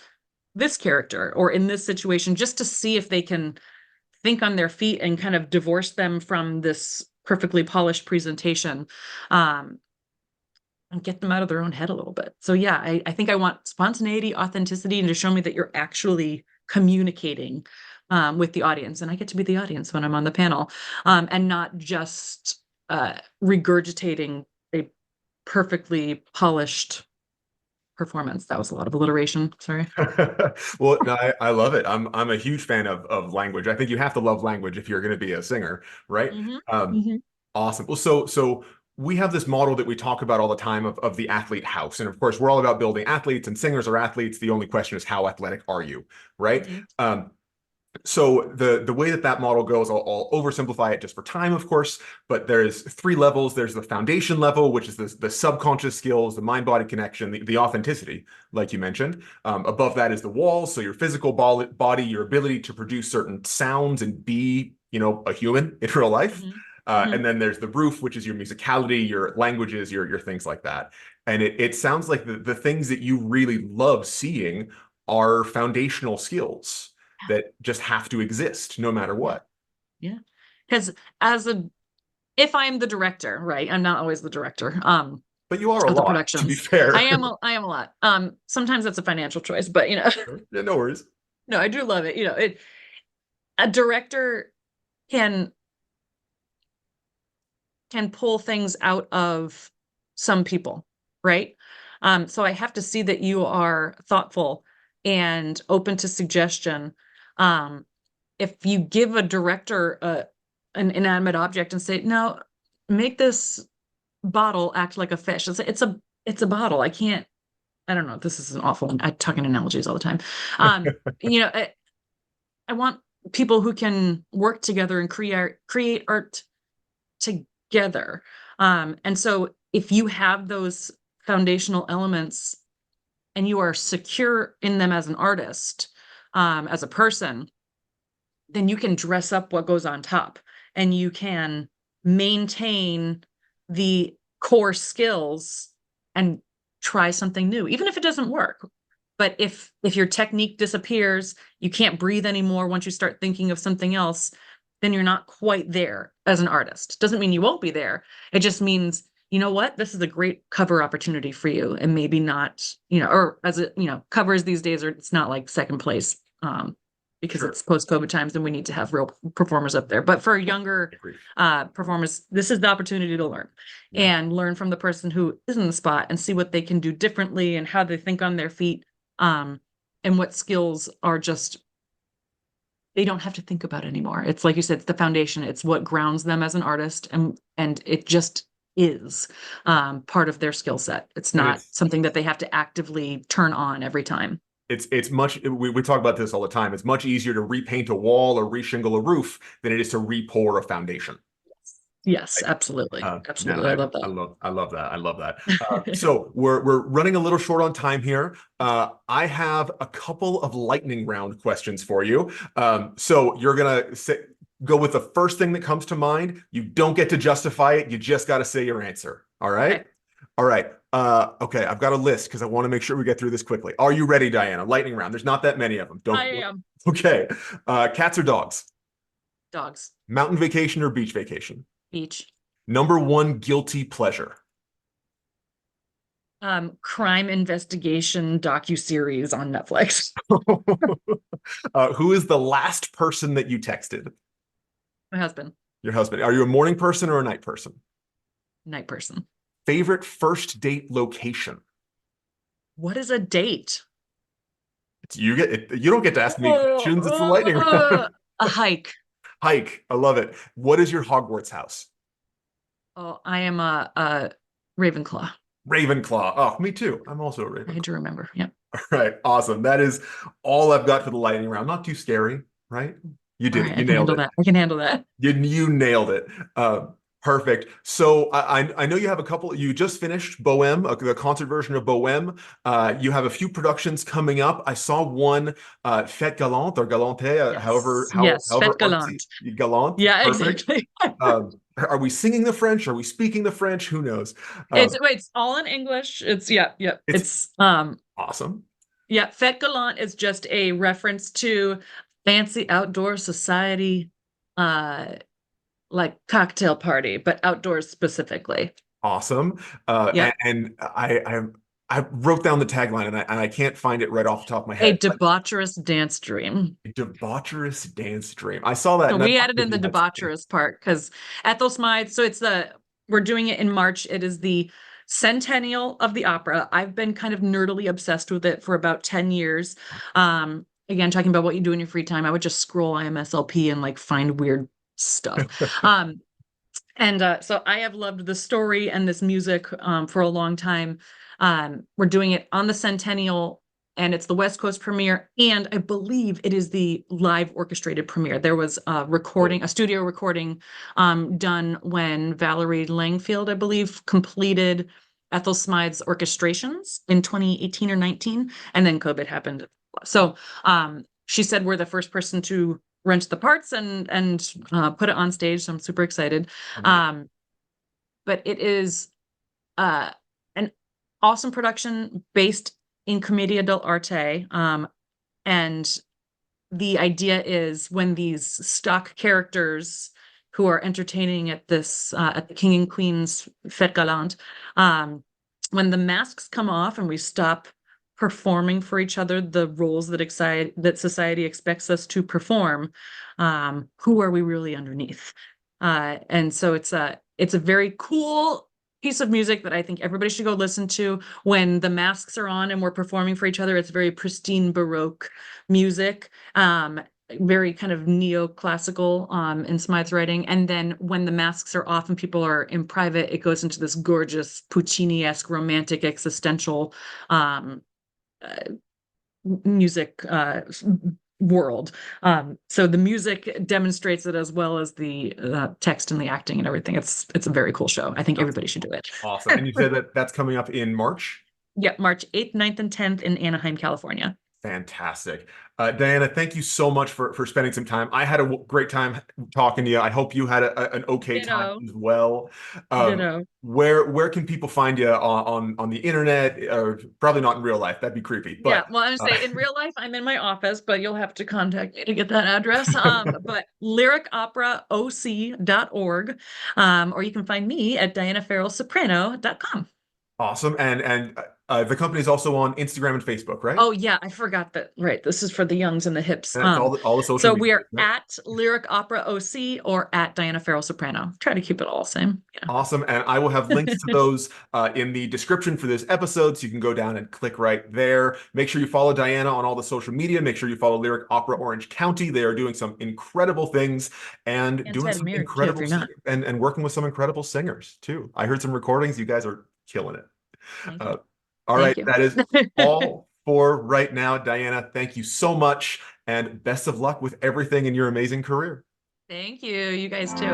this character or in this situation just to see if they can think on their feet and kind of divorce them from this perfectly polished presentation. And get them out of their own head a little bit. So yeah, I think I want spontaneity, authenticity, and to show me that you're actually communicating with the audience. And I get to be the audience when I'm on the panel, and not just regurgitating a perfectly polished performance. That was a lot of alliteration. Sorry. Well, no, I love it. I'm a huge fan of language. I think you have to love language if you're going to be a singer, right? Hmm. Um, Hmm. awesome. Well, so we have this model that we talk about all the time of the athlete house, and of course, we're all about building athletes, and singers are athletes. The only question is how athletic are you, right? Hmm. So the way that model goes, I'll oversimplify it just for time, of course, but there's 3 levels. There's the foundation level, which is the subconscious skills, the mind-body connection, the authenticity, like you mentioned. Above that is the walls, so your physical body, your ability to produce certain sounds and be, you know, a human in real life. Hmm. Hmm. And then there's the roof, which is your musicality, your languages, your things like that. And it sounds like the things that you really love seeing are foundational skills that just have to exist no matter Yeah. what. Yeah. Because as a if I'm the director, right? I'm not always the director. But you are a Of the lot, to be productions. fair. I am a lot. Sometimes that's a financial choice, but you know, Yeah, no worries. no, I do love it. You know, a director can can pull things out of some people, right? So I have to see that you are thoughtful and open to suggestion. If you give a director an inanimate object and say, no, make this bottle act like a fish. It's a bottle. I don't know. This is an awful. I talk in analogies all the time. You know, I want people who can work together and create art together. And so if you have those foundational elements and you are secure in them as an artist, as a person, then you can dress up what goes on top, and you can maintain the core skills and try something new, even if it doesn't work. But if your technique disappears, you can't breathe anymore once you start thinking of something else, then you're not quite there as an artist. Doesn't mean you won't be there. It just means, you know what, this is a great cover opportunity for you, and maybe not, or as it, covers these days it's not like second place, because it's post-COVID times and we need to have real performers up there. But for younger performers, this is the opportunity to learn and learn from the person who is in the spot and see what they can do differently and how they think on their feet, and what skills are just, they don't have to think about anymore. It's like you said, it's the foundation. It's what grounds them as an artist, and it just is part of their skill set. It's not something that they have to actively turn on every time. It's much, we talk about this all the time. It's much easier to repaint a wall or reshingle a roof than it is to re-pour a foundation. Yes, absolutely. Absolutely. Man, I love that. I love that. I love that. So we're running a little short on time here. I have a couple of lightning round questions for you. So you're gonna go with the first thing that comes to mind. You don't get to justify it. You just got to say your answer. All right. Okay. All right. Okay, I've got a list because I want to make sure we get through this quickly. Are you ready, Diana? Lightning round. There's not that many of them. I am. Okay. Cats or dogs? Dogs. Mountain vacation or beach vacation? Beach. Number one guilty pleasure? Crime investigation docuseries on Netflix. Who is the last person that you texted? My husband. Your husband. Are you a morning person or a night person? Night person. Favorite first date location? What is a date? You don't get to ask me questions. It's the lightning round. A hike. Hike. I love it. What is your Hogwarts house? Oh, I am a Ravenclaw. Ravenclaw. Oh, me too. I'm also a Ravenclaw. I had to remember. Yeah. All right. Awesome. That is all I've got for the lightning round. Not too scary, right? You did it. You nailed it. I can handle that. You nailed it. Perfect. So I know you have a couple. You just finished Bohème, the concert version of Bohème. You have a few productions coming up. I saw one, Fête Galante or Galante, however Fête Galante. Galante. Yeah, perfect. Exactly. Are we singing the French? Are we speaking the French? Who knows? It's all in English. It's awesome. Yeah, Fête Galante is just a reference to fancy outdoor society, like cocktail party, but outdoors specifically. Awesome. And I wrote down the tagline and I can't find it right off the top of my head. A debaucherous dance dream. A debaucherous dance dream. I saw that. So we added in the debaucherous part because Ethel Smythe. So we're doing it in March. It is the centennial of the opera. I've been kind of nerdily obsessed with it for about 10 years. Again, talking about what you do in your free time, I would just scroll IMSLP and like find weird stuff. So I have loved the story and this music for a long time. We're doing it on the centennial, and it's the West Coast premiere, and I believe it is the live orchestrated premiere. There was a studio recording done when Valerie Langfield, I believe, completed Ethel Smythe's orchestrations in 2018 or 19, and then COVID happened. So she said we're the first person to rent the parts and put it on stage. So I'm super excited. But it is an awesome production based in Commedia dell'arte. And the idea is when these stock characters who are entertaining at this at the King and Queen's Fête Galante, when the masks come off and we stop performing for each other the roles that society expects us to perform, who are we really underneath? And so it's It's a very cool piece of music that I think everybody should go listen to. When the masks are on and we're performing for each other, it's very pristine Baroque music. Very kind of neoclassical in Smythe's writing. And then when the masks are off and people are in private, it goes into this gorgeous Puccini-esque romantic existential uh, music world. So the music demonstrates it as well as the text and the acting and everything. It's a very cool show. I think everybody should do it. Awesome. And you said that that's coming up in March? Yeah, March 8th, 9th, and 10th in Anaheim, California. Fantastic. Diana, thank you so much for spending some time. I had a great time talking to you. I hope you had an okay time as well. Where can people find you on the internet? Or probably not in real life. That'd be creepy. But, yeah, well, I'm gonna say in real life, I'm in my office, but you'll have to contact me to get that address. But lyricoperaoc.org, or you can find me at dianafarrellsoprano.com. Awesome. And the company is also on Instagram and Facebook, right? Oh yeah, I forgot that. Right, this is for the youngs and the hips. All the social so media, we are right? at Lyric Opera OC or at Diana Farrell Soprano. Try to keep it all same. Yeah. Awesome. And I will have links to those in the description for this episode, so you can go down and click right there. Make sure you follow Diana on all the social media. Make sure you follow Lyric Opera Orange County. They are doing some incredible things and doing some incredible and working with some incredible singers too. I heard some recordings. You guys are killing it. All right, that is all for right now. Diana, thank you so much, and best of luck with everything in your amazing career. Thank you. You guys too.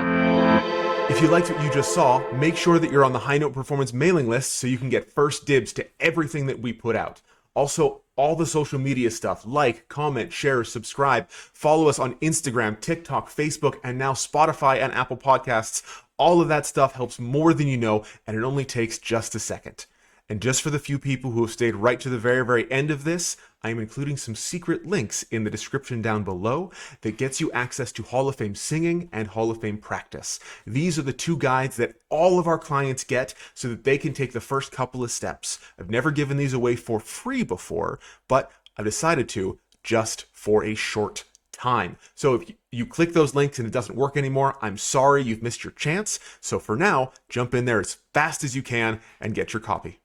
If you liked what you just saw, make sure that you're on the High Note Performance mailing list so you can get first dibs to everything that we put out. Also, all the social media stuff, like, comment, share, subscribe, follow us on Instagram, TikTok, Facebook, and now Spotify and Apple Podcasts. All of that stuff helps more than you know, and it only takes just a second. And just for the few people who have stayed right to the very, very end of this, I am including some secret links in the description down below that gets you access to Hall of Fame singing and Hall of Fame practice. These are the two guides that all of our clients get so that they can take the first couple of steps. I've never given these away for free before, but I've decided to just for a short time. So if you click those links and it doesn't work anymore, I'm sorry, you've missed your chance. So for now, jump in there as fast as you can and get your copy.